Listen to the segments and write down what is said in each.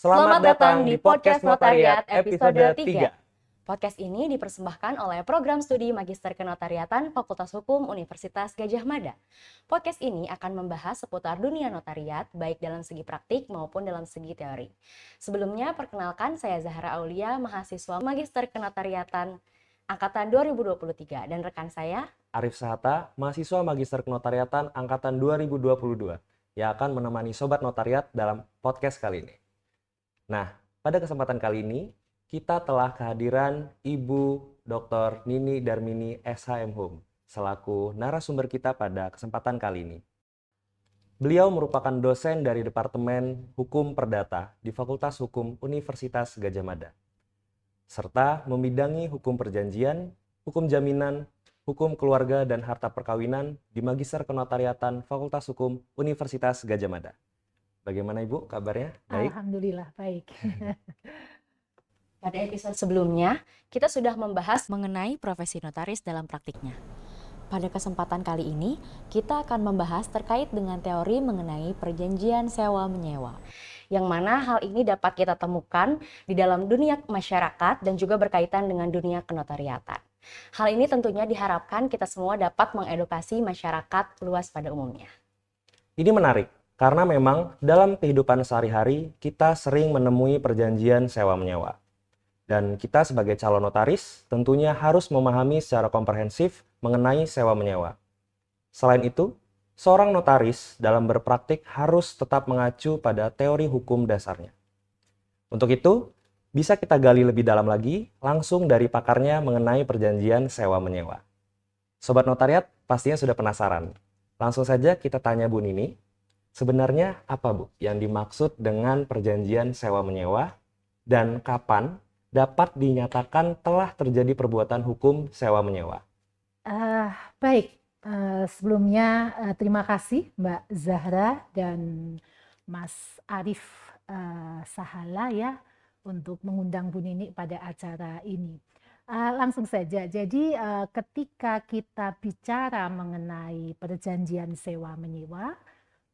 Selamat datang di Podcast Notariat episode 3. Podcast ini dipersembahkan oleh Program Studi Magister Kenotariatan Fakultas Hukum Universitas Gadjah Mada. Podcast ini akan membahas seputar dunia notariat, baik dalam segi praktik maupun dalam segi teori. Sebelumnya, perkenalkan saya Zahra Aulia, mahasiswa Magister Kenotariatan Angkatan 2023, dan rekan saya Arif Sahata, mahasiswa Magister Kenotariatan Angkatan 2022, yang akan menemani Sobat Notariat dalam podcast kali ini. Nah, pada kesempatan kali ini, kita telah kehadiran Ibu Dr. Nini Darmini SHM Hum selaku narasumber kita pada kesempatan kali ini. Beliau merupakan dosen dari Departemen Hukum Perdata di Fakultas Hukum Universitas Gadjah Mada, serta membidangi hukum perjanjian, hukum jaminan, hukum keluarga dan harta perkawinan di Magister Kenotariatan Fakultas Hukum Universitas Gadjah Mada. Bagaimana Ibu kabarnya? Baik? Alhamdulillah, baik. Pada episode sebelumnya, kita sudah membahas mengenai profesi notaris dalam praktiknya. Pada kesempatan kali ini, kita akan membahas terkait dengan teori mengenai perjanjian sewa-menyewa, yang mana hal ini dapat kita temukan di dalam dunia masyarakat dan juga berkaitan dengan dunia kenotariatan. Hal ini tentunya diharapkan kita semua dapat mengedukasi masyarakat luas pada umumnya. Ini menarik, karena memang dalam kehidupan sehari-hari kita sering menemui perjanjian sewa-menyewa. Dan kita sebagai calon notaris tentunya harus memahami secara komprehensif mengenai sewa-menyewa. Selain itu, seorang notaris dalam berpraktik harus tetap mengacu pada teori hukum dasarnya. Untuk itu, bisa kita gali lebih dalam lagi langsung dari pakarnya mengenai perjanjian sewa-menyewa. Sobat Notariat pastinya sudah penasaran. Langsung saja kita tanya Bu Nini, sebenarnya apa Bu yang dimaksud dengan perjanjian sewa-menyewa dan kapan dapat dinyatakan telah terjadi perbuatan hukum sewa-menyewa? Baik, sebelumnya terima kasih Mbak Zahra dan Mas Arif Sahala ya untuk mengundang Bu Nini pada acara ini. Langsung saja, jadi ketika kita bicara mengenai perjanjian sewa-menyewa,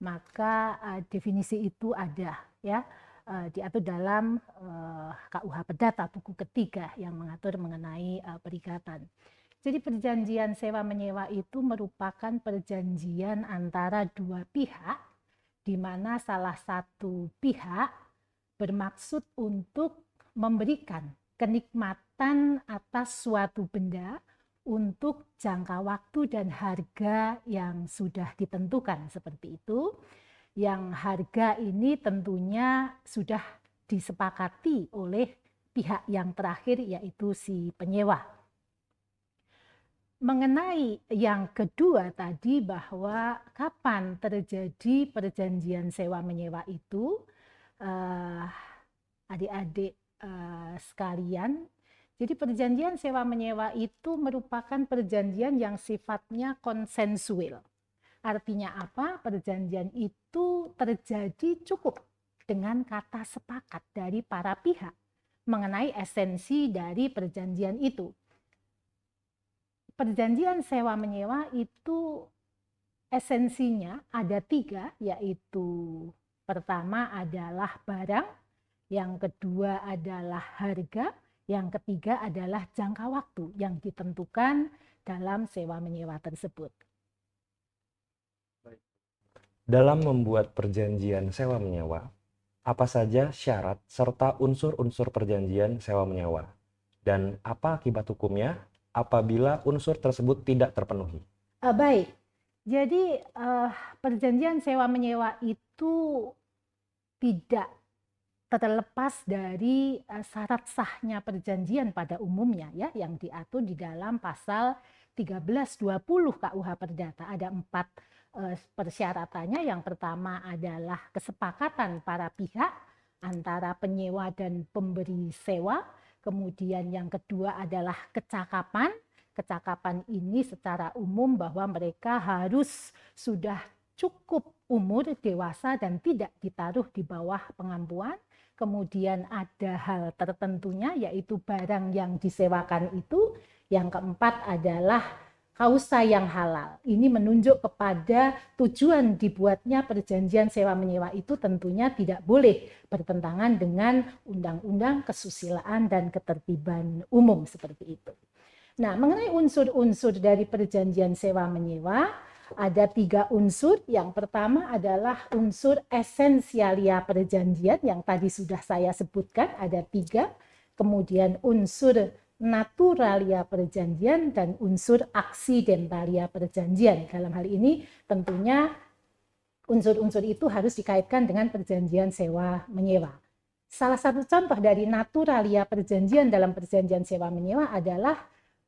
maka definisi itu ada ya. Diatur dalam KUH Perdata buku ketiga yang mengatur mengenai perikatan. Jadi perjanjian sewa-menyewa itu merupakan perjanjian antara dua pihak di mana salah satu pihak bermaksud untuk memberikan kenikmatan atas suatu benda untuk jangka waktu dan harga yang sudah ditentukan seperti itu. Yang harga ini tentunya sudah disepakati oleh pihak yang terakhir yaitu si penyewa. Mengenai yang kedua tadi bahwa kapan terjadi perjanjian sewa-menyewa itu, adik-adik sekalian, jadi perjanjian sewa-menyewa itu merupakan perjanjian yang sifatnya konsensual. Artinya apa? Perjanjian itu terjadi cukup dengan kata sepakat dari para pihak mengenai esensi dari perjanjian itu. Perjanjian sewa-menyewa itu esensinya ada 3, yaitu pertama adalah barang, yang kedua adalah harga, yang ketiga adalah jangka waktu yang ditentukan dalam sewa-menyewa tersebut. Dalam membuat perjanjian sewa-menyewa, apa saja syarat serta unsur-unsur perjanjian sewa-menyewa? Dan apa akibat hukumnya apabila unsur tersebut tidak terpenuhi? Baik, jadi perjanjian sewa-menyewa itu tidak terlepas dari syarat sahnya perjanjian pada umumnya ya, yang diatur di dalam pasal 1320 KUH Perdata. Ada 4 persyaratannya. Yang pertama adalah kesepakatan para pihak antara penyewa dan pemberi sewa. Kemudian yang kedua adalah kecakapan. Kecakapan ini secara umum bahwa mereka harus sudah cukup umur dewasa dan tidak ditaruh di bawah pengampuan. Kemudian ada hal tertentunya yaitu barang yang disewakan itu. Yang keempat adalah kausa yang halal. Ini menunjuk kepada tujuan dibuatnya perjanjian sewa menyewa itu tentunya tidak boleh bertentangan dengan undang-undang kesusilaan dan ketertiban umum seperti itu. Nah, mengenai unsur-unsur dari perjanjian sewa menyewa, ada 3 unsur. Yang pertama adalah unsur esensialia perjanjian yang tadi sudah saya sebutkan, ada 3. Kemudian unsur naturalia perjanjian dan unsur aksidentalia perjanjian. Dalam hal ini tentunya unsur-unsur itu harus dikaitkan dengan perjanjian sewa menyewa. Salah satu contoh dari naturalia perjanjian dalam perjanjian sewa menyewa adalah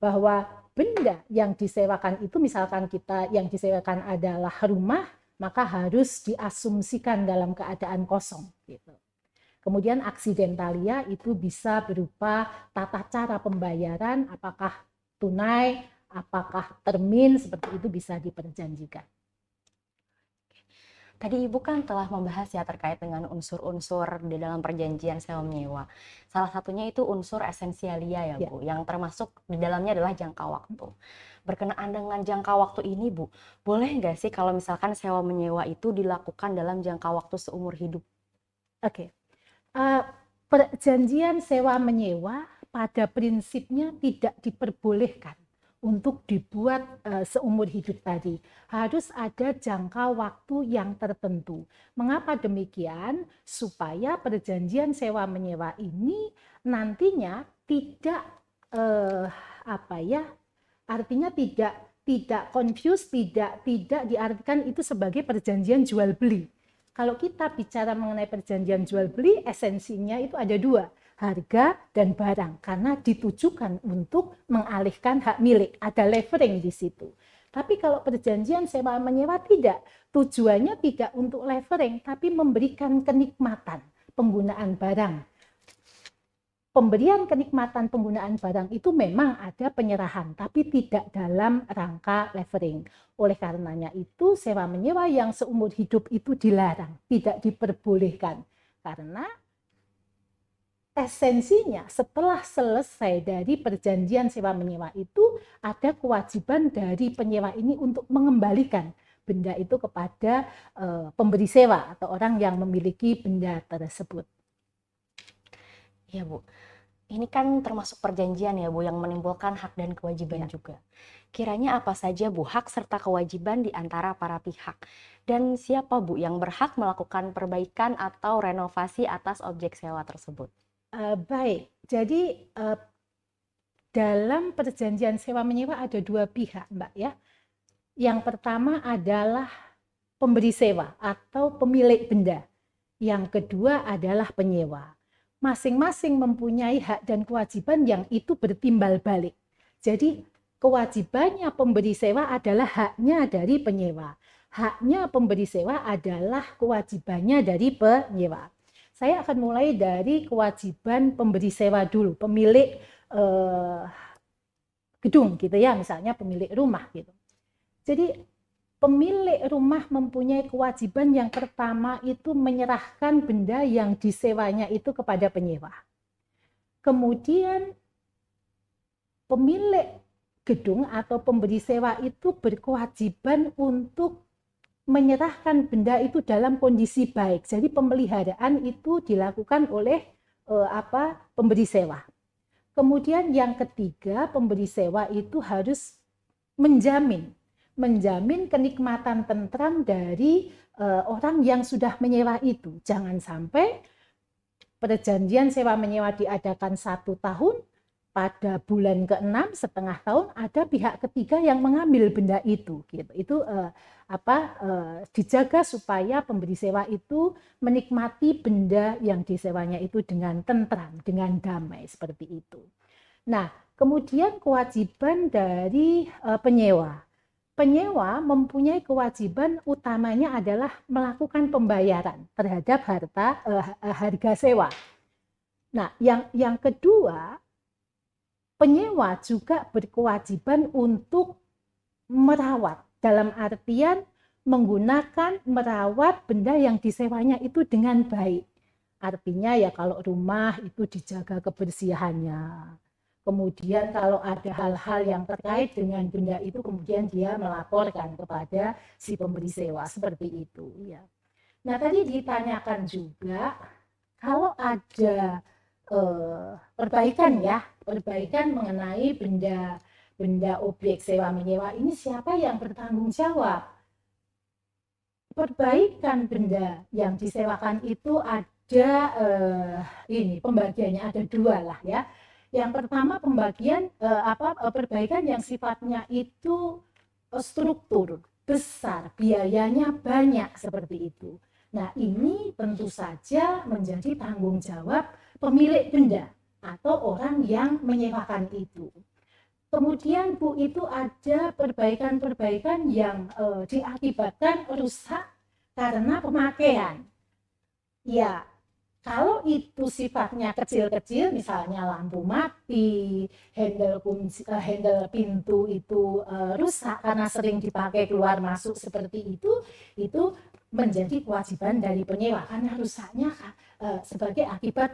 bahwa benda yang disewakan itu, misalkan kita yang disewakan adalah rumah, maka harus diasumsikan dalam keadaan kosong gitu. Kemudian aksidentalia itu bisa berupa tata cara pembayaran, apakah tunai, apakah termin, seperti itu bisa diperjanjikan. Tadi Ibu kan telah membahas ya terkait dengan unsur-unsur di dalam perjanjian sewa menyewa. Salah satunya itu unsur esensialia ya Bu, yang termasuk di dalamnya adalah jangka waktu. Berkenaan dengan jangka waktu ini Bu, boleh nggak sih kalau misalkan sewa menyewa itu dilakukan dalam jangka waktu seumur hidup? Oke. Perjanjian sewa menyewa pada prinsipnya tidak diperbolehkan untuk dibuat seumur hidup tadi. Harus ada jangka waktu yang tertentu. Mengapa demikian? Supaya perjanjian sewa menyewa ini nantinya tidak artinya tidak confuse, tidak diartikan itu sebagai perjanjian jual beli. Kalau kita bicara mengenai perjanjian jual beli, esensinya itu ada 2, harga dan barang, karena ditujukan untuk mengalihkan hak milik, ada levering di situ. Tapi kalau perjanjian sewa menyewa tidak, tujuannya tidak untuk levering, tapi memberikan kenikmatan penggunaan barang. Pemberian kenikmatan penggunaan barang itu memang ada penyerahan, tapi tidak dalam rangka levering. Oleh karenanya itu, sewa menyewa yang seumur hidup itu dilarang, tidak diperbolehkan. Karena esensinya setelah selesai dari perjanjian sewa menyewa itu, ada kewajiban dari penyewa ini untuk mengembalikan benda itu kepada pemberi sewa atau orang yang memiliki benda tersebut. Iya Bu, ini kan termasuk perjanjian ya Bu yang menimbulkan hak dan kewajiban juga. Kiranya apa saja Bu hak serta kewajiban di antara para pihak? Dan siapa Bu yang berhak melakukan perbaikan atau renovasi atas objek sewa tersebut? Baik, jadi dalam perjanjian sewa menyewa ada 2 pihak Mbak ya. Yang pertama adalah pemberi sewa atau pemilik benda. Yang kedua adalah penyewa. Masing-masing mempunyai hak dan kewajiban yang itu bertimbal balik. Jadi kewajibannya pemberi sewa adalah haknya dari penyewa. Haknya pemberi sewa adalah kewajibannya dari penyewa. Saya akan mulai dari kewajiban pemberi sewa dulu, pemilik gedung gitu ya, misalnya pemilik rumah gitu. Jadi pemilik rumah mempunyai kewajiban yang pertama itu menyerahkan benda yang disewanya itu kepada penyewa. Kemudian pemilik gedung atau pemberi sewa itu berkewajiban untuk menyerahkan benda itu dalam kondisi baik. Jadi pemeliharaan itu dilakukan oleh pemberi sewa. Kemudian yang ketiga, pemberi sewa itu harus menjamin kenikmatan tentram dari orang yang sudah menyewa itu. Jangan sampai perjanjian sewa menyewa diadakan 1 tahun, pada bulan ke-6 setengah tahun ada pihak ketiga yang mengambil benda itu. Gitu. Itu dijaga supaya pemberi sewa itu menikmati benda yang disewanya itu dengan tentram, dengan damai seperti itu. Nah, kemudian kewajiban dari penyewa. Penyewa mempunyai kewajiban utamanya adalah melakukan pembayaran terhadap harga sewa. Nah, yang kedua, penyewa juga berkewajiban untuk merawat, dalam artian merawat benda yang disewanya itu dengan baik. Artinya ya kalau rumah itu dijaga kebersihannya. Kemudian kalau ada hal-hal yang terkait dengan benda itu, kemudian dia melaporkan kepada si pemberi sewa, seperti itu. Ya. Nah, tadi ditanyakan juga kalau ada perbaikan ya, perbaikan mengenai benda objek sewa menyewa ini, siapa yang bertanggung jawab? Perbaikan benda yang disewakan itu ada ini pembagiannya ada dua lah ya. Yang pertama pembagian perbaikan yang sifatnya itu struktur besar, biayanya banyak seperti itu. Nah, ini tentu saja menjadi tanggung jawab pemilik benda atau orang yang menyewakan itu. Kemudian Bu, itu ada perbaikan-perbaikan yang diakibatkan rusak karena pemakaian. Ya, kalau itu sifatnya kecil-kecil, misalnya lampu mati, handle pintu itu rusak karena sering dipakai keluar masuk seperti itu menjadi kewajiban dari penyewa karena rusaknya sebagai akibat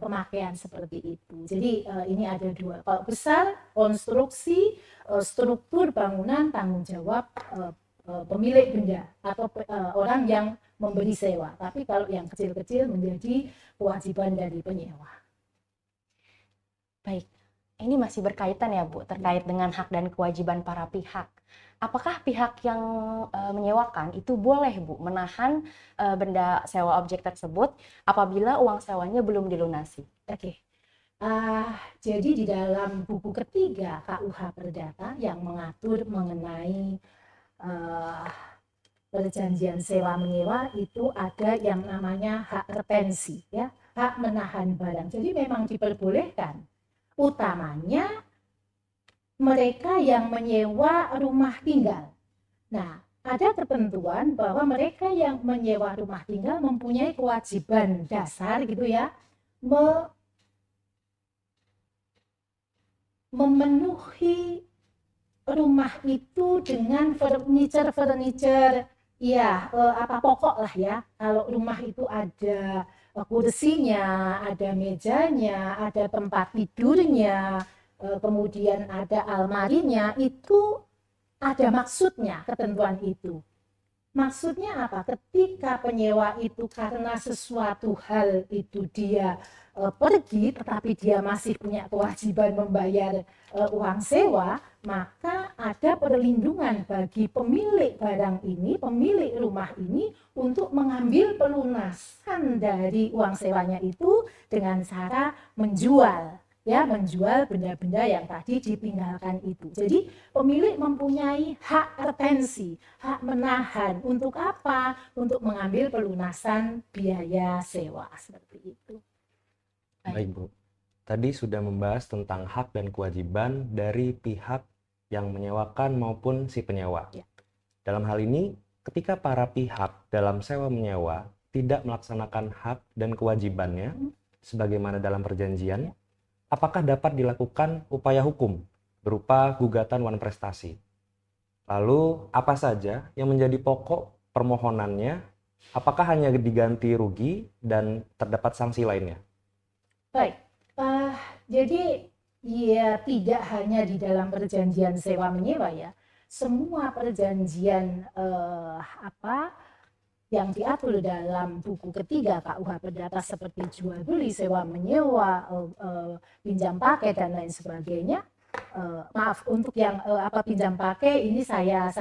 pemakaian seperti itu. Jadi ini ada dua. Kalau besar, konstruksi, struktur bangunan, tanggung jawab pemilik benda atau orang yang memberi sewa. Tapi kalau yang kecil-kecil menjadi kewajiban dari penyewa. Baik, ini masih berkaitan ya Bu, terkait dengan hak dan kewajiban para pihak. Apakah pihak yang menyewakan itu boleh Bu menahan benda sewa objek tersebut apabila uang sewanya belum dilunasi? Oke. Jadi di dalam buku ketiga KUH Perdata yang mengatur mengenai perjanjian sewa menyewa itu ada yang namanya hak retensi, ya, hak menahan barang. Jadi memang diperbolehkan, utamanya mereka yang menyewa rumah tinggal. Nah, ada ketentuan bahwa mereka yang menyewa rumah tinggal mempunyai kewajiban dasar gitu ya, memenuhi rumah itu dengan furniture ya pokok lah ya. Kalau rumah itu ada kursinya, ada mejanya, ada tempat tidurnya, kemudian ada almarinya, itu ada maksudnya ketentuan itu. Maksudnya apa? Ketika penyewa itu karena sesuatu hal itu dia pergi, tetapi dia masih punya kewajiban membayar uang sewa, maka ada perlindungan bagi pemilik barang ini, pemilik rumah ini untuk mengambil pelunasan dari uang sewanya itu dengan cara menjual. Ya, menjual benda-benda yang tadi ditinggalkan itu. Jadi pemilik mempunyai hak retensi, hak menahan. Untuk apa? Untuk mengambil pelunasan biaya sewa seperti itu. Baik Bu, tadi sudah membahas tentang hak dan kewajiban dari pihak yang menyewakan maupun si penyewa. Ya. Dalam hal ini, ketika para pihak dalam sewa menyewa tidak melaksanakan hak dan kewajibannya sebagaimana dalam perjanjian, apakah dapat dilakukan upaya hukum berupa gugatan wan prestasi? Lalu apa saja yang menjadi pokok permohonannya? Apakah hanya diganti rugi dan terdapat sanksi lainnya? Baik, jadi ya tidak hanya di dalam perjanjian sewa menyewa ya, semua perjanjian yang diatur dalam buku ketiga KUH Perdata seperti jual beli, sewa menyewa, pinjam pakai dan lain sebagainya. Maaf untuk yang pinjam pakai ini saya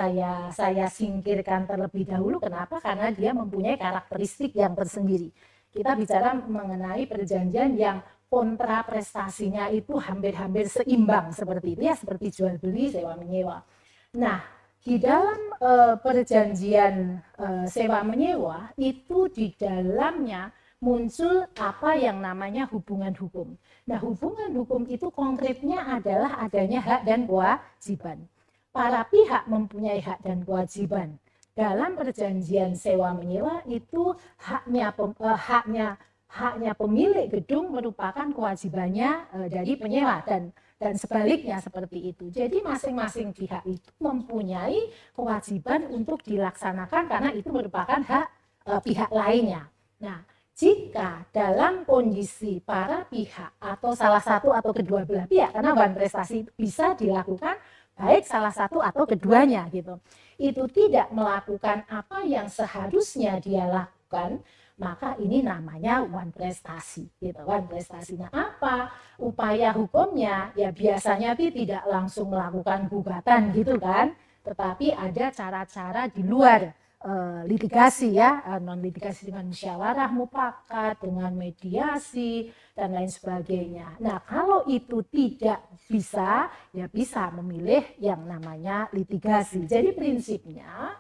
singkirkan terlebih dahulu. Kenapa? Karena dia mempunyai karakteristik yang tersendiri. Kita bicara mengenai perjanjian yang kontra prestasinya itu hampir-hampir seimbang seperti itu ya, seperti jual beli, sewa menyewa. Nah, di dalam perjanjian sewa menyewa itu di dalamnya muncul apa yang namanya hubungan hukum. Nah, hubungan hukum itu konkretnya adalah adanya hak dan kewajiban. Para pihak mempunyai hak dan kewajiban. Dalam perjanjian sewa menyewa itu haknya pemilik gedung merupakan kewajibannya dari penyewa dan sebaliknya seperti itu. Jadi masing-masing pihak itu mempunyai kewajiban untuk dilaksanakan karena itu merupakan hak pihak lainnya. Nah, Jika dalam kondisi para pihak atau salah satu atau kedua belah pihak, karena one prestasi bisa dilakukan baik salah satu atau keduanya gitu, itu tidak melakukan apa yang seharusnya dia lakukan, maka ini namanya one prestasi gitu. One prestasinya apa? Upaya hukumnya ya biasanya tidak langsung melakukan gugatan gitu kan, tetapi ada cara-cara di luar litigasi ya, non litigasi dengan musyawarah mufakat, dengan mediasi dan lain sebagainya. Nah, kalau itu tidak bisa, ya bisa memilih yang namanya litigasi. Jadi prinsipnya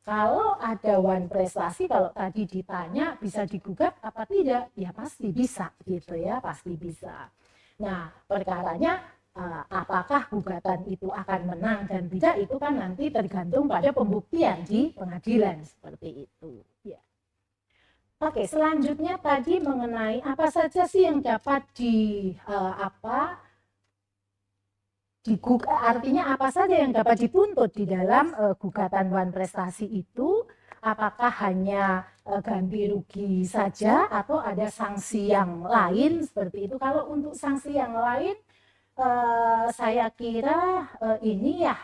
kalau ada one prestasi, kalau tadi ditanya bisa digugat apa tidak, ya pasti bisa gitu ya, pasti bisa. Nah, perkaranya apakah gugatan itu akan menang dan tidak, itu kan nanti tergantung pada pembuktian di pengadilan seperti itu. Ya. Oke, selanjutnya tadi mengenai apa saja sih yang dapat artinya apa saja yang dapat dituntut di dalam gugatan one prestasi itu, apakah hanya ganti rugi saja atau ada sanksi yang lain seperti itu. Kalau untuk sanksi yang lain, saya kira ini ya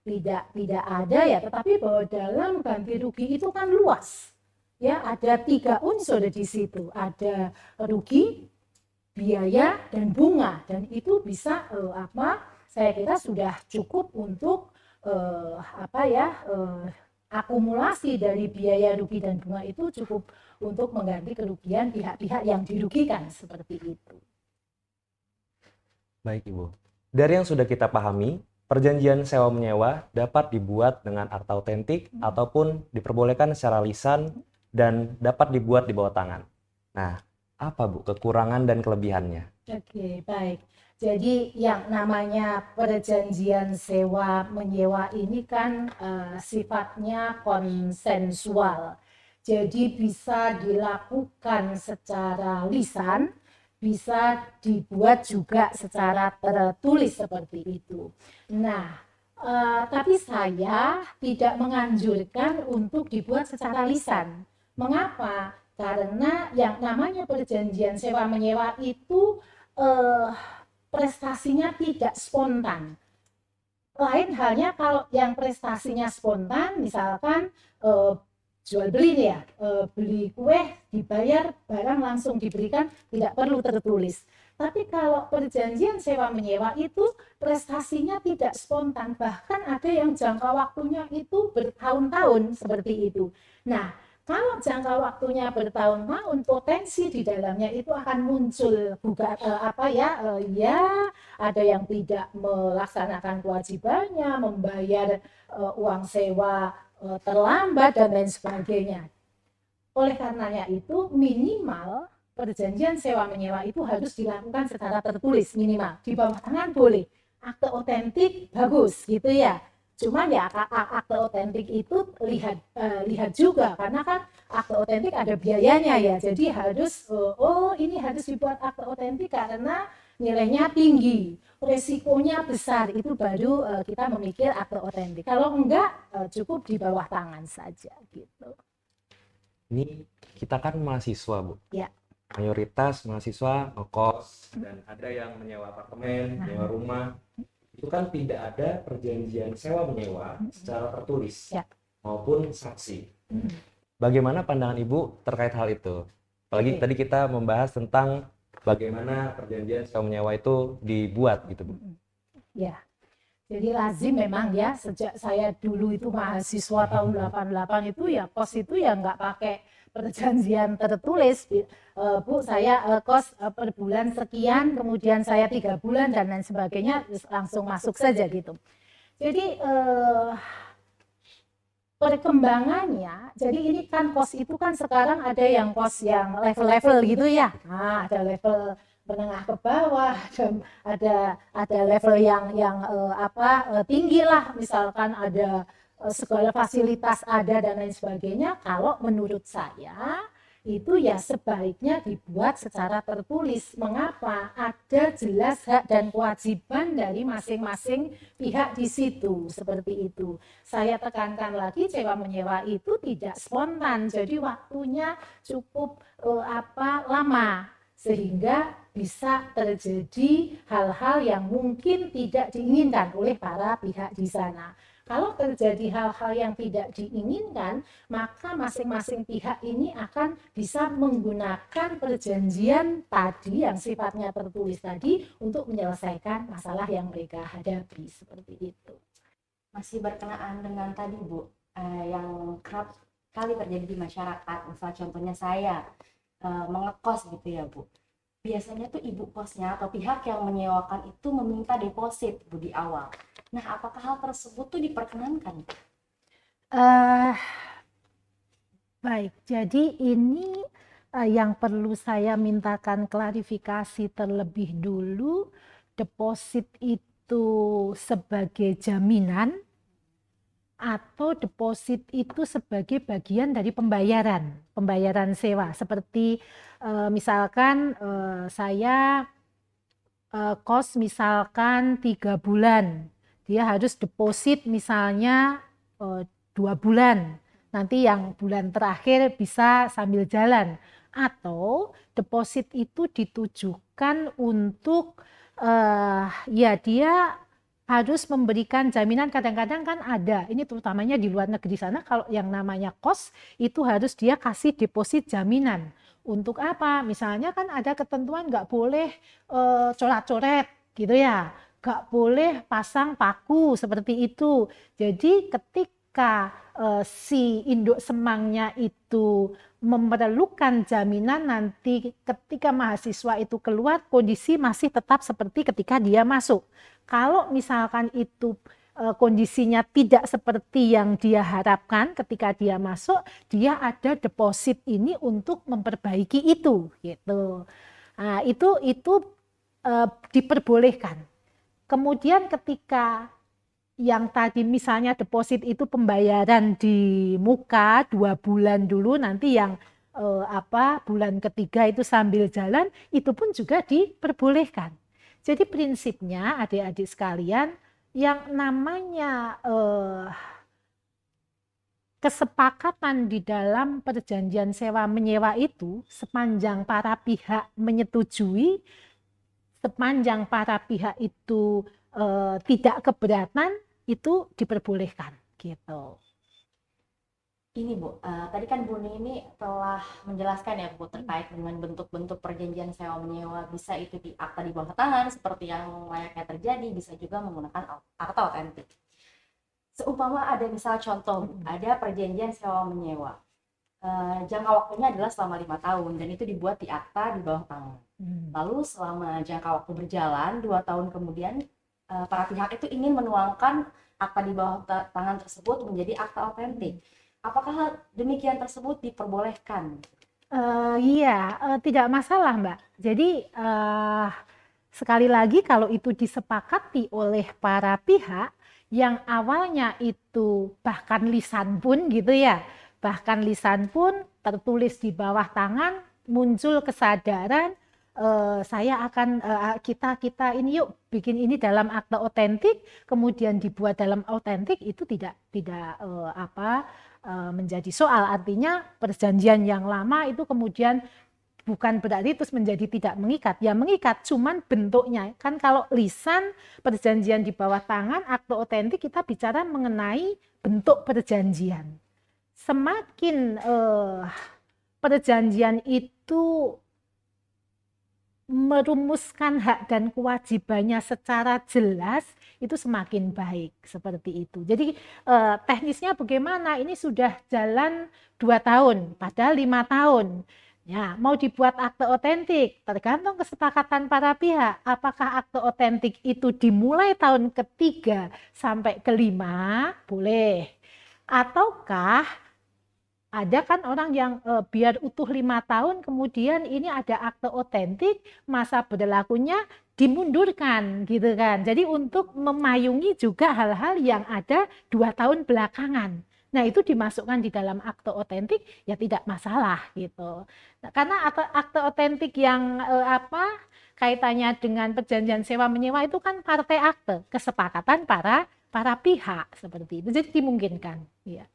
tidak ada ya, tetapi bahwa dalam ganti rugi itu kan luas ya, ada 3 unsur di situ, ada rugi, biaya dan bunga, dan itu bisa saya kira sudah cukup untuk akumulasi dari biaya rugi dan bunga itu cukup untuk mengganti kerugian pihak-pihak yang dirugikan seperti itu. Baik Ibu, dari yang sudah kita pahami, perjanjian sewa menyewa dapat dibuat dengan akta otentik ataupun diperbolehkan secara lisan dan dapat dibuat di bawah tangan. Nah, apa Bu kekurangan dan kelebihannya? Oke, baik. Jadi yang namanya perjanjian sewa menyewa ini kan sifatnya konsensual. Jadi bisa dilakukan secara lisan, bisa dibuat juga secara tertulis seperti itu. Nah, tapi saya tidak menganjurkan untuk dibuat secara lisan. Mengapa? Karena yang namanya perjanjian sewa menyewa itu prestasinya tidak spontan. Lain halnya kalau yang prestasinya spontan, misalkan jual beli ya, beli kue dibayar, barang langsung diberikan, tidak perlu tertulis. Tapi kalau perjanjian sewa menyewa itu prestasinya tidak spontan, bahkan ada yang jangka waktunya itu bertahun-tahun seperti itu. Nah, kalau jangka waktunya bertahun-tahun, potensi di dalamnya itu akan muncul ada yang tidak melaksanakan kewajibannya, membayar uang sewa terlambat dan lain sebagainya. Oleh karenanya itu minimal perjanjian sewa menyewa itu harus dilakukan secara tertulis minimal. Di bawah tangan boleh, akte otentik bagus gitu ya. Cuman ya akte otentik itu lihat juga, karena kan akte otentik ada biayanya ya. Jadi harus ini harus dibuat akte otentik karena nilainya tinggi, resikonya besar, itu baru kita memikir akte otentik. Kalau enggak cukup di bawah tangan saja gitu. Ini kita kan mahasiswa Bu. Ya. Mayoritas mahasiswa ngekos dan ada yang menyewa apartemen, menyewa rumah. Itu kan tidak ada perjanjian sewa menyewa secara tertulis maupun saksi. Bagaimana pandangan Ibu terkait hal itu? Apalagi tadi kita membahas tentang bagaimana perjanjian sewa menyewa itu dibuat gitu Bu. Ya. Jadi lazim memang ya, sejak saya dulu itu mahasiswa tahun 88 itu ya kos itu ya nggak pakai perjanjian tertulis. Bu, saya kos per bulan sekian, kemudian saya 3 bulan dan lain sebagainya, langsung masuk saja gitu. Jadi perkembangannya, jadi ini kan kos itu kan sekarang ada yang kos yang level-level gitu ya. Nah, ada level menengah ke bawah, ada level yang tinggi lah, misalkan ada segala fasilitas ada dan lain sebagainya. Kalau menurut saya itu ya sebaiknya dibuat secara tertulis. Mengapa? Ada jelas hak dan kewajiban dari masing-masing pihak di situ, seperti itu. Saya tekankan lagi, sewa menyewa itu tidak spontan, jadi waktunya cukup lama, sehingga bisa terjadi hal-hal yang mungkin tidak diinginkan oleh para pihak di sana. Kalau terjadi hal-hal yang tidak diinginkan, maka masing-masing pihak ini akan bisa menggunakan perjanjian tadi yang sifatnya tertulis tadi untuk menyelesaikan masalah yang mereka hadapi, seperti itu. Masih berkenaan dengan tadi Bu, yang kerap kali terjadi di masyarakat, misal contohnya saya mengekos gitu ya Bu. Biasanya tuh ibu kosnya atau pihak yang menyewakan itu meminta deposit Bu di awal. Nah, apakah hal tersebut tuh diperkenankan? Baik, jadi ini yang perlu saya mintakan klarifikasi terlebih dulu. Deposit itu sebagai jaminan atau deposit itu sebagai bagian dari pembayaran sewa. Seperti misalkan saya kos misalkan 3 bulan, dia harus deposit misalnya 2 bulan, nanti yang bulan terakhir bisa sambil jalan. Atau deposit itu ditujukan untuk ya dia harus memberikan jaminan. Kadang-kadang kan ada, ini terutamanya di luar negeri sana, kalau yang namanya kos itu harus dia kasih deposit jaminan. Untuk apa? Misalnya kan ada ketentuan nggak boleh coret-coret gitu ya, nggak boleh pasang paku seperti itu. Jadi ketika si induk semangnya itu memerlukan jaminan, nanti ketika mahasiswa itu keluar kondisi masih tetap seperti ketika dia masuk. Kalau misalkan itu kondisinya tidak seperti yang dia harapkan ketika dia masuk, dia ada deposit ini untuk memperbaiki itu, gitu. Nah, itu diperbolehkan. Kemudian ketika yang tadi misalnya deposit itu pembayaran di muka 2 bulan dulu, nanti yang bulan ketiga itu sambil jalan, itu pun juga diperbolehkan. Jadi prinsipnya adik-adik sekalian, yang namanya kesepakatan di dalam perjanjian sewa menyewa itu, sepanjang para pihak menyetujui, sepanjang para pihak itu tidak keberatan, itu diperbolehkan gitu. Ini Bu, tadi kan Bu ini telah menjelaskan ya Bu terkait dengan bentuk-bentuk perjanjian sewa menyewa, bisa itu di akta di bawah tangan seperti yang layaknya terjadi, bisa juga menggunakan akta otentik. Seumpama ada misal contoh, ada perjanjian sewa menyewa, jangka waktunya adalah selama 5 tahun dan itu dibuat di akta di bawah tangan. Lalu selama jangka waktu berjalan 2 tahun kemudian, para pihak itu ingin menuangkan akta di bawah tangan tersebut menjadi akta otentik. Apakah hal demikian tersebut diperbolehkan? Tidak masalah Mbak. Jadi sekali lagi kalau itu disepakati oleh para pihak, yang awalnya itu bahkan lisan pun gitu ya, bahkan lisan pun tertulis di bawah tangan, muncul kesadaran, saya akan kita ini yuk bikin ini dalam akta otentik, kemudian dibuat dalam otentik, itu tidak menjadi soal. Artinya perjanjian yang lama itu kemudian bukan berarti terus menjadi tidak mengikat. Ya mengikat, cuman bentuknya. Kan kalau lisan perjanjian di bawah tangan, akte otentik, kita bicara mengenai bentuk perjanjian. Semakin perjanjian itu merumuskan hak dan kewajibannya secara jelas, itu semakin baik, seperti itu. Jadi teknisnya bagaimana? Ini sudah jalan 2 tahun, padahal 5 tahun. Ya, mau dibuat akte otentik, tergantung kesepakatan para pihak. Apakah akte otentik itu dimulai tahun ketiga sampai kelima, boleh. Ataukah ada kan orang yang biar utuh 5 tahun, kemudian ini ada akte otentik, masa berlakunya dimundurkan gitu kan. Jadi untuk memayungi juga hal-hal yang ada 2 tahun belakangan. Nah, itu dimasukkan di dalam akte otentik ya tidak masalah gitu. Nah, karena akte otentik yang kaitannya dengan perjanjian sewa menyewa itu kan partai akte, kesepakatan para pihak seperti itu. Jadi dimungkinkan, ya.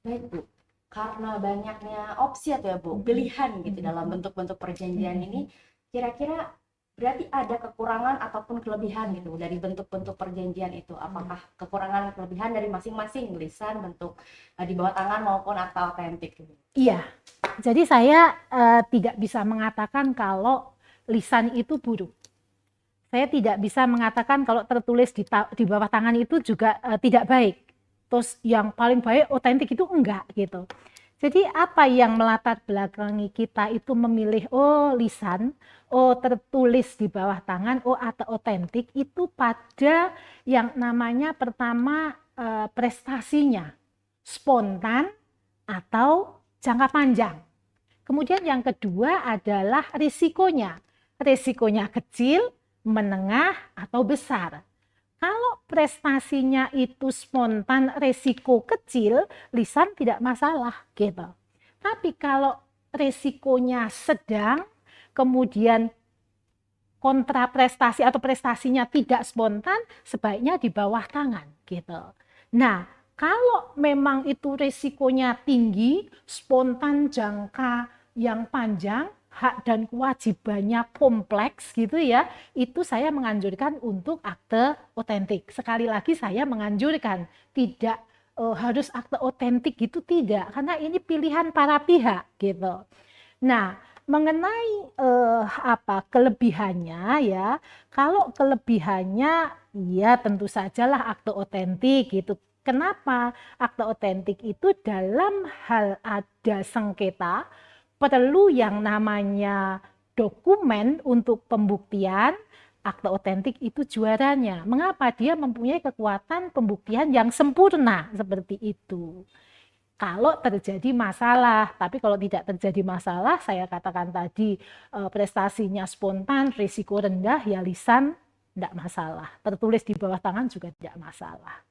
Baik Bu, karena banyaknya opsi atau ya Bu, pilihan gitu dalam bentuk-bentuk perjanjian ini, kira-kira berarti ada kekurangan ataupun kelebihan gitu dari bentuk-bentuk perjanjian itu. Apakah kekurangan kelebihan dari masing-masing lisan, bentuk di bawah tangan maupun akta otentik gitu? Iya, jadi saya tidak bisa mengatakan kalau lisan itu buruk. Saya tidak bisa mengatakan kalau tertulis di bawah tangan itu juga tidak baik. Terus yang paling baik otentik itu enggak gitu. Jadi apa yang melatar belakangi kita itu memilih lisan, tertulis di bawah tangan, atau otentik itu pada yang namanya pertama prestasinya, spontan atau jangka panjang. Kemudian yang kedua adalah risikonya. Risikonya kecil, menengah, atau besar. Kalau prestasinya itu spontan, resiko kecil, lisan tidak masalah gitu. Tapi kalau resikonya sedang, kemudian kontra prestasi atau prestasinya tidak spontan, sebaiknya di bawah tangan gitu. Nah, kalau memang itu resikonya tinggi, spontan, jangka yang panjang, hak dan kewajibannya kompleks gitu ya, itu saya menganjurkan untuk akte otentik. Sekali lagi saya menganjurkan, tidak harus akte otentik gitu, tidak, karena ini pilihan para pihak gitu. Nah, mengenai kelebihannya ya, kalau kelebihannya ya tentu sajalah akte otentik gitu. Kenapa? Akte otentik itu dalam hal ada sengketa perlu yang namanya dokumen untuk pembuktian. Akte otentik itu juaranya. Mengapa? Dia mempunyai kekuatan pembuktian yang sempurna seperti itu. Kalau terjadi masalah, tapi kalau tidak terjadi masalah, saya katakan tadi prestasinya spontan, risiko rendah, ya lisan tidak masalah. Tertulis di bawah tangan juga tidak masalah.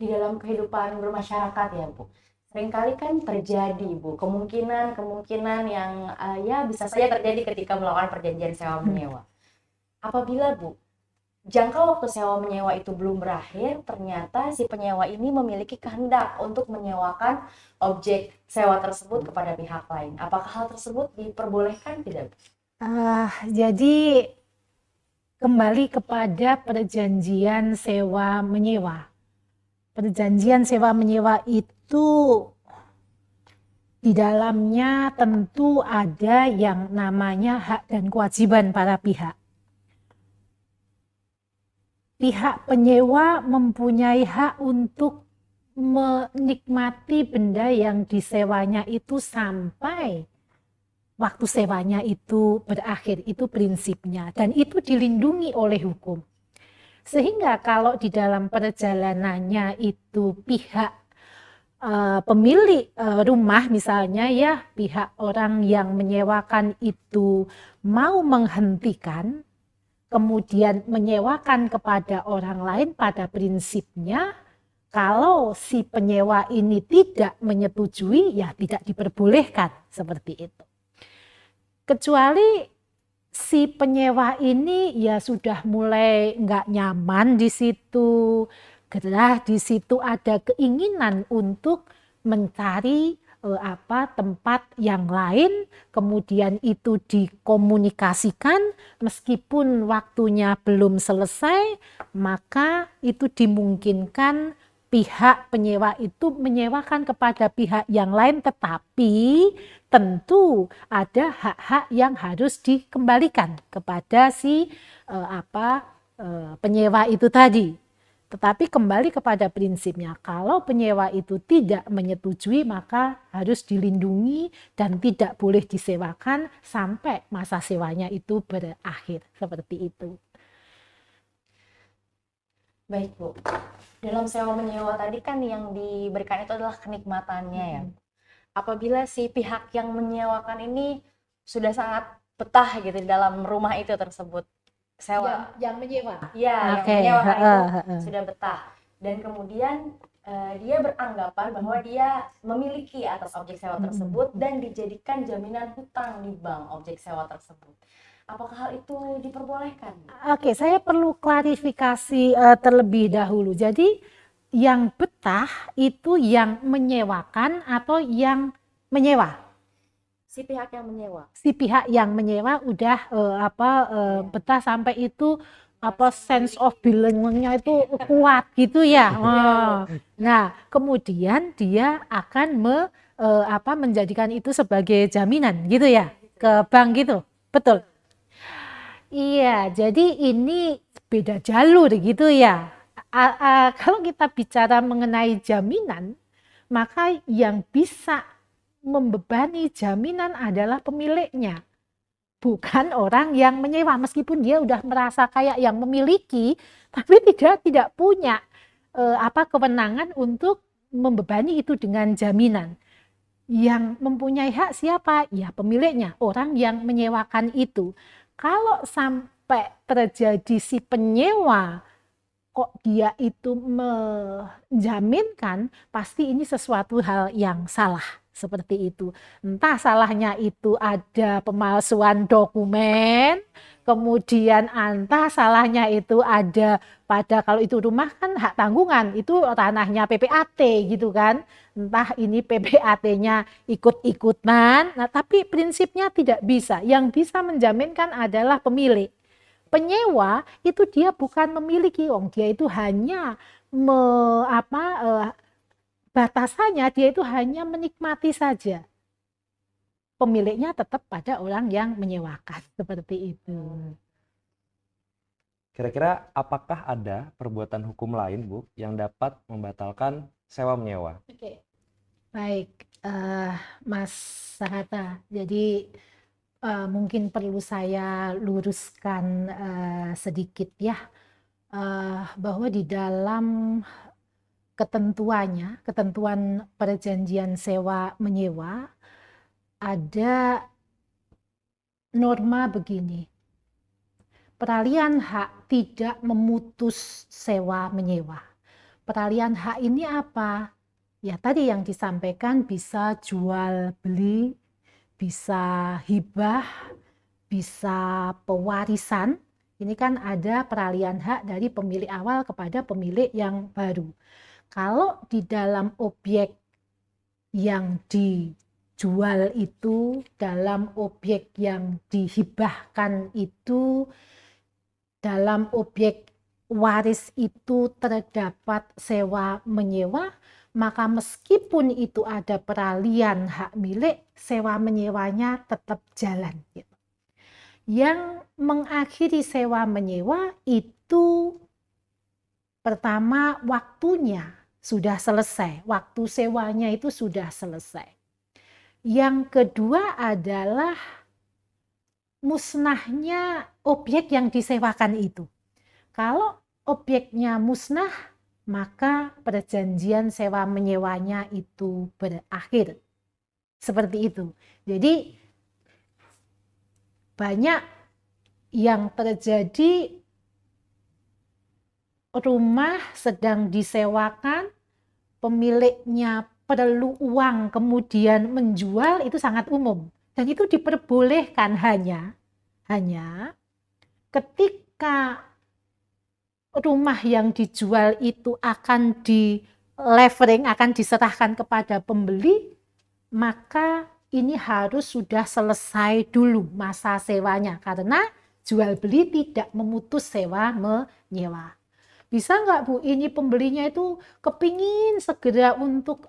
Di dalam kehidupan bermasyarakat ya Bu, seringkali kan terjadi Bu, kemungkinan yang ya bisa saja terjadi ketika melakukan perjanjian sewa menyewa. Apabila Bu, jangka waktu sewa menyewa itu belum berakhir, ternyata si penyewa ini memiliki kehendak untuk menyewakan objek sewa tersebut kepada pihak lain. Apakah hal tersebut diperbolehkan tidak? Jadi kembali kepada perjanjian sewa menyewa. Perjanjian sewa menyewa itu di dalamnya tentu ada yang namanya hak dan kewajiban para pihak. Pihak penyewa mempunyai hak untuk menikmati benda yang disewanya itu sampai waktu sewanya itu berakhir, itu prinsipnya, dan itu dilindungi oleh hukum. Sehingga kalau di dalam perjalanannya itu pihak pemilik rumah misalnya ya, pihak orang yang menyewakan itu mau menghentikan, kemudian menyewakan kepada orang lain, pada prinsipnya kalau si penyewa ini tidak menyetujui ya tidak diperbolehkan seperti itu. Kecuali si penyewa ini ya sudah mulai nggak nyaman di situ, gerah di situ, ada keinginan untuk mencari tempat yang lain, kemudian itu dikomunikasikan meskipun waktunya belum selesai, maka itu dimungkinkan pihak penyewa itu menyewakan kepada pihak yang lain, tetapi tentu ada hak-hak yang harus dikembalikan kepada si penyewa itu tadi. Tetapi kembali kepada prinsipnya, kalau penyewa itu tidak menyetujui maka harus dilindungi dan tidak boleh disewakan sampai masa sewanya itu berakhir, seperti itu. Baik Bu, dalam sewa menyewa tadi kan yang diberikan itu adalah kenikmatannya ya. Apabila si pihak yang menyewakan ini sudah sangat betah gitu di dalam rumah itu tersebut, sewa yang menyewa. ya, Oke. yang menyewakan itu sudah betah, dan kemudian dia beranggapan bahwa dia memiliki atas objek sewa tersebut dan dijadikan jaminan hutang di bank objek sewa tersebut. Apakah hal itu diperbolehkan? Oke, saya perlu klarifikasi terlebih dahulu. Jadi yang betah itu yang menyewakan atau yang menyewa? Si pihak yang menyewa. Si pihak yang menyewa udah betah sampai itu sense of belonging-nya itu kuat gitu ya. Nah, kemudian dia akan menjadikan itu sebagai jaminan gitu ya ke bank gitu. Betul. Iya, jadi ini beda jalur gitu ya. Kalau kita bicara mengenai jaminan, maka yang bisa membebani jaminan adalah pemiliknya, bukan orang yang menyewa. Meskipun dia udah merasa kayak yang memiliki, tapi tidak punya kewenangan untuk membebani itu dengan jaminan. Yang mempunyai hak siapa? Ya pemiliknya, orang yang menyewakan itu. Kalau sampai terjadi si penyewa kok dia itu menjaminkan, pasti ini sesuatu hal yang salah seperti itu. Entah salahnya itu ada pemalsuan dokumen, kemudian entah salahnya itu ada pada kalau itu rumah kan hak tanggungan, itu ranahnya PPAT gitu kan. Entah ini PPAT-nya ikut-ikutan, nah tapi prinsipnya tidak bisa. Yang bisa menjaminkan adalah pemilik. Penyewa itu dia bukan memiliki, dia itu hanya batasannya dia itu hanya menikmati saja. Pemiliknya tetap pada orang yang menyewakan, seperti itu. Kira-kira apakah ada perbuatan hukum lain, Bu, yang dapat membatalkan sewa menyewa? Oke. Baik, Mas Sahata. Jadi mungkin perlu saya luruskan sedikit ya, bahwa di dalam ketentuan perjanjian sewa menyewa ada norma begini. Peralihan hak tidak memutus sewa menyewa. Peralihan hak ini apa? Ya tadi yang disampaikan bisa jual beli, bisa hibah, bisa pewarisan. Ini kan ada peralihan hak dari pemilik awal kepada pemilik yang baru. Kalau di dalam objek yang dijual itu, dalam objek yang dihibahkan itu, dalam objek waris itu terdapat sewa menyewa, maka meskipun itu ada peralihan hak milik, sewa menyewanya tetap jalan. Yang mengakhiri sewa menyewa itu pertama waktunya sudah selesai, waktu sewanya itu sudah selesai. Yang kedua adalah musnahnya objek yang disewakan itu. Kalau objeknya musnah, maka perjanjian sewa menyewanya itu berakhir. Seperti itu. Jadi banyak yang terjadi, rumah sedang disewakan, pemiliknya perlu uang kemudian menjual, itu sangat umum. Dan itu diperbolehkan hanya ketika rumah yang dijual itu akan di-levering, akan diserahkan kepada pembeli, maka ini harus sudah selesai dulu masa sewanya, karena jual beli tidak memutus sewa menyewa. Bisa nggak Bu, ini pembelinya itu kepingin segera untuk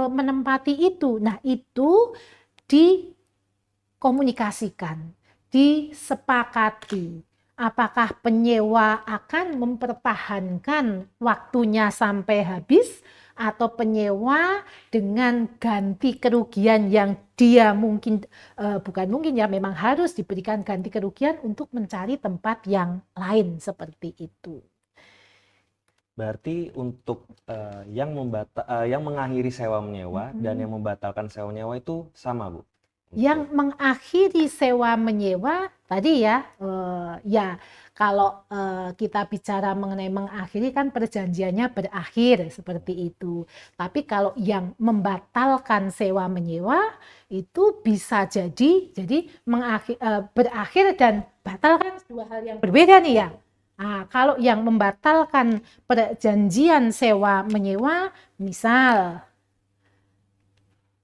menempati itu. Nah itu dikomunikasikan, disepakati. Apakah penyewa akan mempertahankan waktunya sampai habis, atau penyewa dengan ganti kerugian yang dia mungkin, memang harus diberikan ganti kerugian untuk mencari tempat yang lain, seperti itu. Berarti untuk yang mengakhiri sewa menyewa dan yang membatalkan sewa menyewa itu sama, Bu? Yang mengakhiri sewa menyewa tadi ya, ya kalau kita bicara mengenai mengakhiri kan perjanjiannya berakhir seperti itu. Tapi kalau yang membatalkan sewa menyewa itu bisa jadi berakhir dan batal kan dua hal yang berbeda nih ya. Nah, kalau yang membatalkan perjanjian sewa menyewa, misal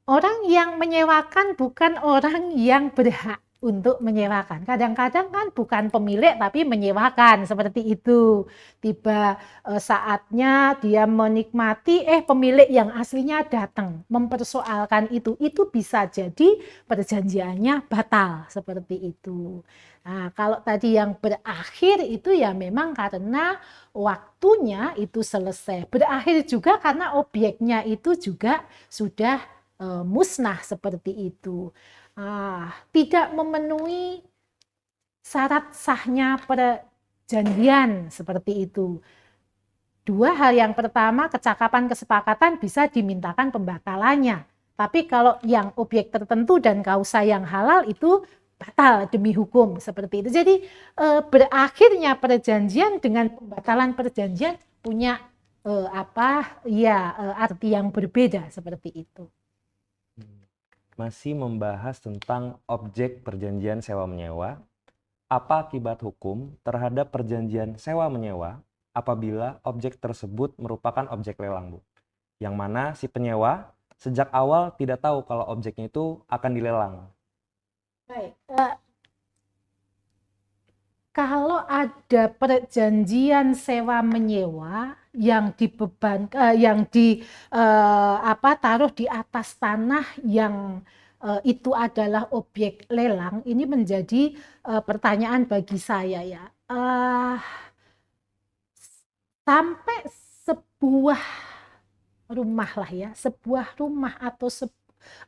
orang yang menyewakan bukan orang yang berhak untuk menyewakan. Kadang-kadang kan bukan pemilik tapi menyewakan seperti itu. Tiba saatnya dia menikmati, pemilik yang aslinya datang mempersoalkan itu. Itu bisa jadi perjanjiannya batal seperti itu. Nah, kalau tadi yang berakhir itu ya memang karena waktunya itu selesai. Berakhir juga karena objeknya itu juga sudah musnah seperti itu. Tidak memenuhi syarat sahnya perjanjian seperti itu. Dua hal, yang pertama kecakapan kesepakatan bisa dimintakan pembatalannya. Tapi kalau yang objek tertentu dan kausa yang halal itu batal demi hukum seperti itu. Jadi berakhirnya perjanjian dengan pembatalan perjanjian punya arti yang berbeda seperti itu. Masih membahas tentang objek perjanjian sewa-menyewa, apa akibat hukum terhadap perjanjian sewa-menyewa apabila objek tersebut merupakan objek lelang, Bu? Yang mana si penyewa sejak awal tidak tahu kalau objeknya itu akan dilelang. Baik, kalau ada perjanjian sewa-menyewa yang taruh di atas tanah yang itu adalah objek lelang, ini menjadi pertanyaan bagi saya ya. Sampai sebuah rumah lah ya, sebuah rumah atau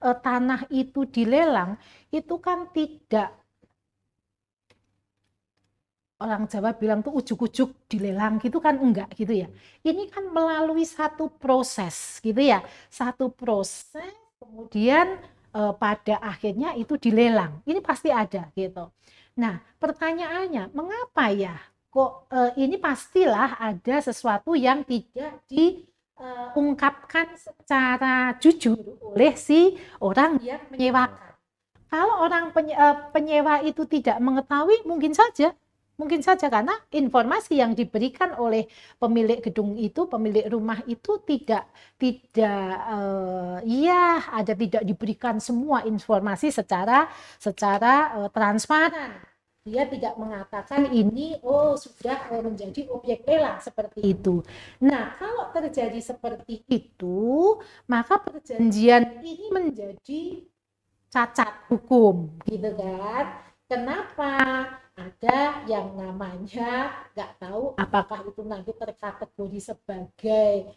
tanah itu dilelang, itu kan tidak, orang Jawa bilang tuh ujuk-ujuk dilelang gitu kan, enggak gitu ya. Ini kan melalui satu proses gitu ya. Satu proses kemudian pada akhirnya itu dilelang. Ini pasti ada gitu. Nah, pertanyaannya mengapa ya kok ini pastilah ada sesuatu yang tidak diungkapkan secara jujur oleh si orang yang menyewakan. Kalau orang penyewa itu tidak mengetahui, mungkin saja karena informasi yang diberikan oleh pemilik gedung itu, pemilik rumah itu tidak diberikan semua informasi secara transparan. Dia tidak mengatakan ini sudah menjadi objek lelang seperti itu. Nah, kalau terjadi seperti itu, maka perjanjian ini menjadi cacat hukum, gitu kan? Kenapa? Ada yang namanya nggak tahu apakah itu nanti terkategori sebagai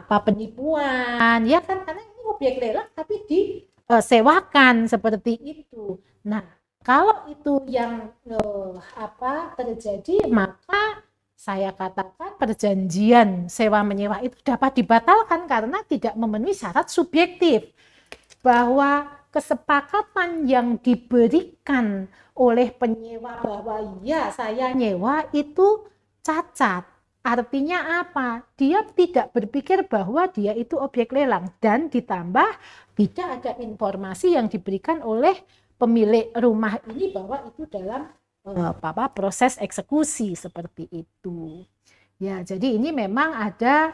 penipuan, ya kan? Karena ini objek lelang tapi disewakan seperti itu. Nah, kalau itu yang terjadi, maka saya katakan perjanjian sewa menyewa itu dapat dibatalkan karena tidak memenuhi syarat subjektif, bahwa kesepakatan yang diberikan oleh penyewa bahwa ya saya nyewa itu cacat. Artinya apa? Dia tidak berpikir bahwa dia itu objek lelang, dan ditambah tidak ada informasi yang diberikan oleh pemilik rumah ini bahwa itu dalam proses eksekusi seperti itu. Ya, jadi ini memang ada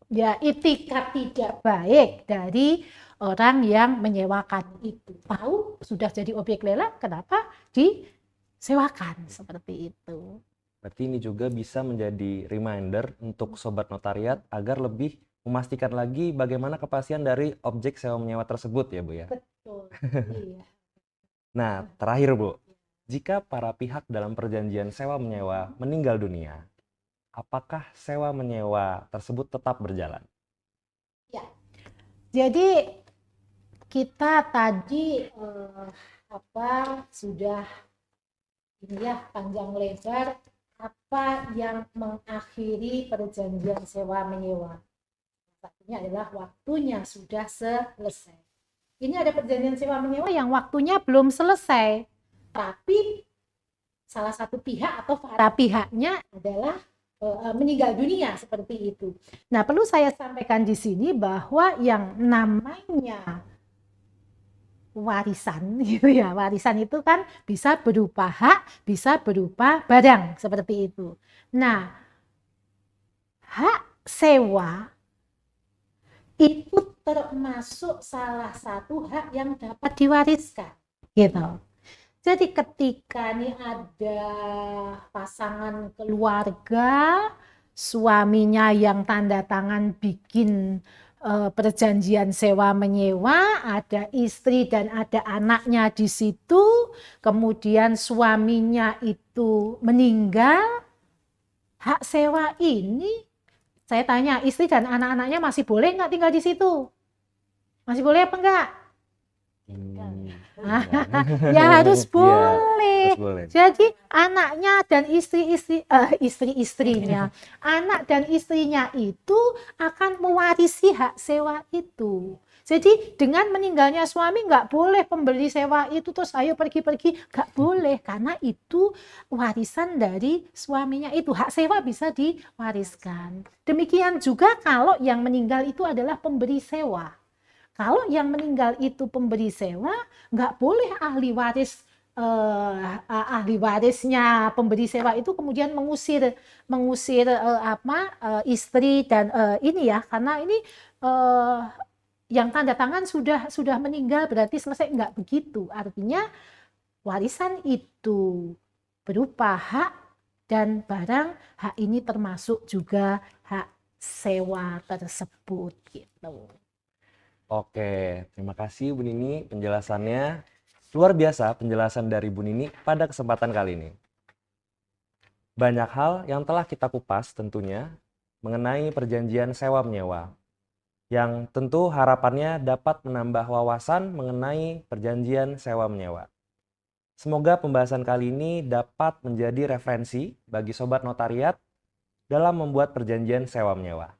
ya itikat tidak baik dari orang yang menyewakan itu. Tahu sudah jadi objek lelang, kenapa disewakan seperti itu. Berarti ini juga bisa menjadi reminder untuk sobat notariat agar lebih memastikan lagi bagaimana kepastian dari objek sewa menyewa tersebut ya, Bu ya. Betul. Iya. Nah, terakhir Bu, jika para pihak dalam perjanjian sewa menyewa meninggal dunia, apakah sewa menyewa tersebut tetap berjalan? Ya. Jadi kita tadi sudah panjang lebar apa yang mengakhiri perjanjian sewa menyewa. Satunya adalah waktunya sudah selesai. Ini ada perjanjian sewa menyewa yang waktunya belum selesai, tapi salah satu pihak atau para pihaknya adalah meninggal dunia seperti itu. Nah, perlu saya sampaikan di sini bahwa yang namanya warisan gitu ya, warisan itu kan bisa berupa hak, bisa berupa barang seperti itu. Nah, hak sewa itu termasuk salah satu hak yang dapat diwariskan gitu. Jadi ketika nih ada pasangan keluarga, suaminya yang tanda tangan bikin perjanjian sewa menyewa, ada istri dan ada anaknya di situ, kemudian suaminya itu meninggal, hak sewa ini saya tanya istri dan anak-anaknya masih boleh nggak tinggal di situ? Masih boleh apa enggak? Ya harus Iya, boleh. harus boleh. Jadi anaknya dan istri-istrinya, anak dan istrinya itu akan mewarisi hak sewa itu. Jadi dengan meninggalnya suami nggak boleh pembeli sewa itu terus ayo pergi-pergi, nggak boleh karena itu warisan dari suaminya itu. Hak sewa bisa diwariskan. Demikian juga kalau yang meninggal itu adalah pemberi sewa. Kalau yang meninggal itu pemberi sewa, nggak boleh ahli warisnya pemberi sewa itu kemudian mengusir istri dan ini ya, karena ini yang tanda tangan sudah meninggal berarti selesai, nggak begitu. Artinya warisan itu berupa hak dan barang, hak ini termasuk juga hak sewa tersebut gitu. Oke, terima kasih Bu Nini penjelasannya. Luar biasa penjelasan dari Bu Nini pada kesempatan kali ini. Banyak hal yang telah kita kupas tentunya mengenai perjanjian sewa menyewa, yang tentu harapannya dapat menambah wawasan mengenai perjanjian sewa menyewa. Semoga pembahasan kali ini dapat menjadi referensi bagi sobat notariat dalam membuat perjanjian sewa menyewa.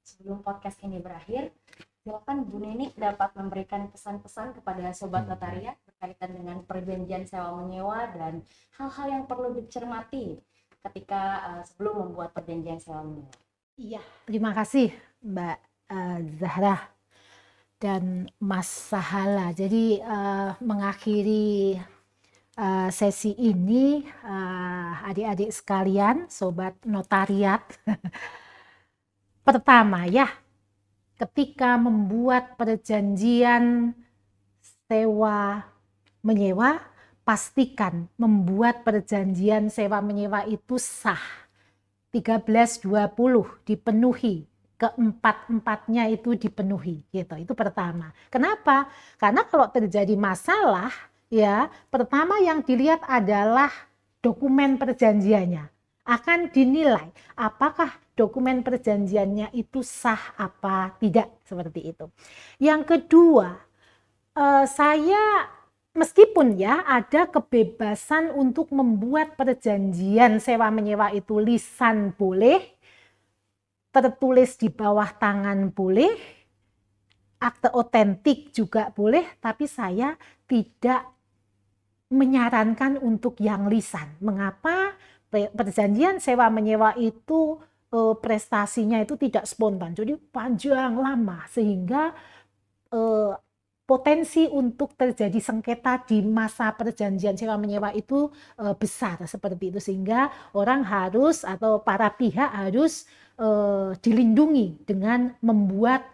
Sebelum podcast ini berakhir, silakan Bu Nini dapat memberikan pesan-pesan kepada sobat notariat berkaitan dengan perjanjian sewa menyewa dan hal-hal yang perlu dicermati ketika sebelum membuat perjanjian sewa menyewa. Iya, terima kasih Mbak Zahra dan Mas Sahala. Jadi mengakhiri sesi ini, adik-adik sekalian, sobat notariat, pertama ya, ketika membuat perjanjian sewa menyewa, pastikan membuat perjanjian sewa menyewa itu sah. 13-20 dipenuhi, keempat-empatnya itu dipenuhi gitu. Itu pertama. Kenapa? Karena kalau terjadi masalah ya, pertama yang dilihat adalah dokumen perjanjiannya. Akan dinilai apakah dokumen perjanjiannya itu sah apa tidak, seperti itu. Yang kedua, saya meskipun ya ada kebebasan untuk membuat perjanjian sewa menyewa itu lisan boleh, tertulis di bawah tangan boleh, akte otentik juga boleh, tapi saya tidak menyarankan untuk yang lisan. Mengapa? Perjanjian sewa menyewa itu prestasinya itu tidak spontan, jadi panjang lama sehingga potensi untuk terjadi sengketa di masa perjanjian sewa menyewa itu besar seperti itu, sehingga orang harus atau para pihak harus dilindungi dengan membuat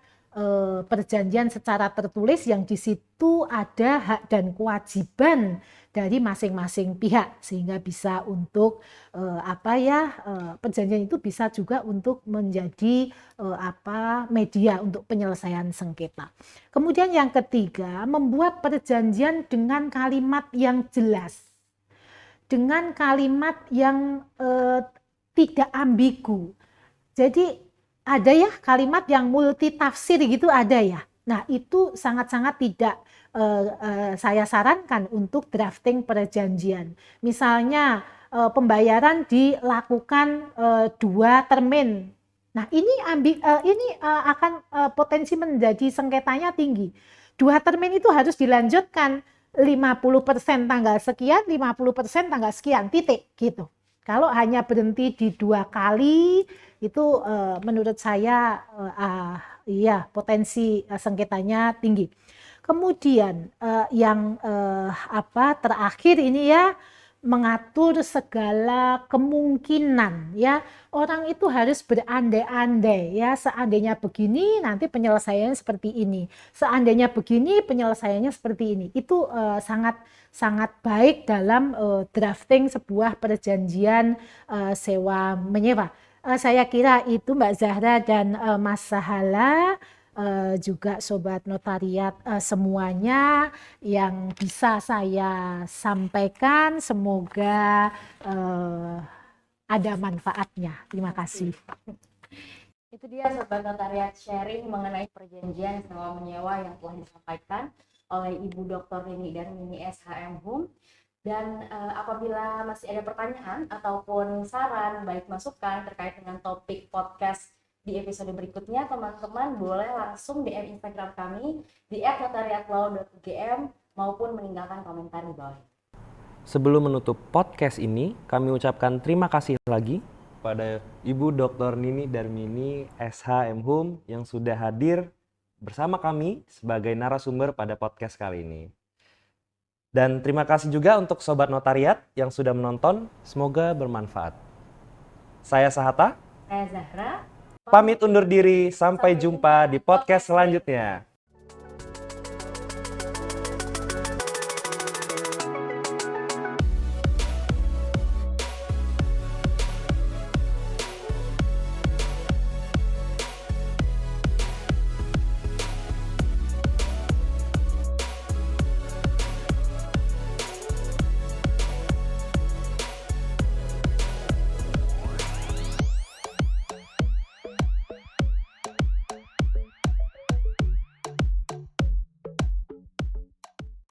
perjanjian secara tertulis yang di situ ada hak dan kewajiban dari masing-masing pihak, sehingga bisa untuk perjanjian itu bisa juga untuk menjadi media untuk penyelesaian sengketa. Kemudian yang ketiga, membuat perjanjian dengan kalimat yang jelas, dengan kalimat yang tidak ambigu. Jadi ada ya kalimat yang multi tafsir gitu, ada ya. Nah itu sangat-sangat tidak saya sarankan untuk drafting perjanjian. Misalnya pembayaran dilakukan 2 termin. Nah ini akan potensi menjadi sengketanya tinggi. 2 termin itu harus dilanjutkan 50% tanggal sekian, 50% tanggal sekian, titik gitu. Kalau hanya berhenti di 2 kali itu menurut saya iya potensi sengketanya tinggi. Kemudian yang terakhir ini ya, mengatur segala kemungkinan ya. Orang itu harus berandai-andai ya, seandainya begini nanti penyelesaiannya seperti ini. Seandainya begini penyelesaiannya seperti ini. Itu sangat sangat baik dalam drafting sebuah perjanjian sewa menyewa. Saya kira itu Mbak Zahra dan Mas Sahala, juga Sobat Notariat semuanya yang bisa saya sampaikan. Semoga ada manfaatnya. Terima kasih. Itu dia Sobat Notariat sharing mengenai perjanjian sewa menyewa yang telah disampaikan oleh Ibu Dr. Nini Darmini SHM Hum. Dan apabila masih ada pertanyaan ataupun saran, baik masukan terkait dengan topik podcast di episode berikutnya, teman-teman boleh langsung DM Instagram kami di @notariatlaw.ugm maupun meninggalkan komentar di bawah. Sebelum menutup podcast ini, kami ucapkan terima kasih lagi pada Ibu Dr. Nini Darmini SHM Hum yang sudah hadir bersama kami sebagai narasumber pada podcast kali ini. Dan terima kasih juga untuk Sobat Notariat yang sudah menonton, semoga bermanfaat. Saya Sahata, Saya Zahra. pamit undur diri, sampai jumpa di podcast selanjutnya.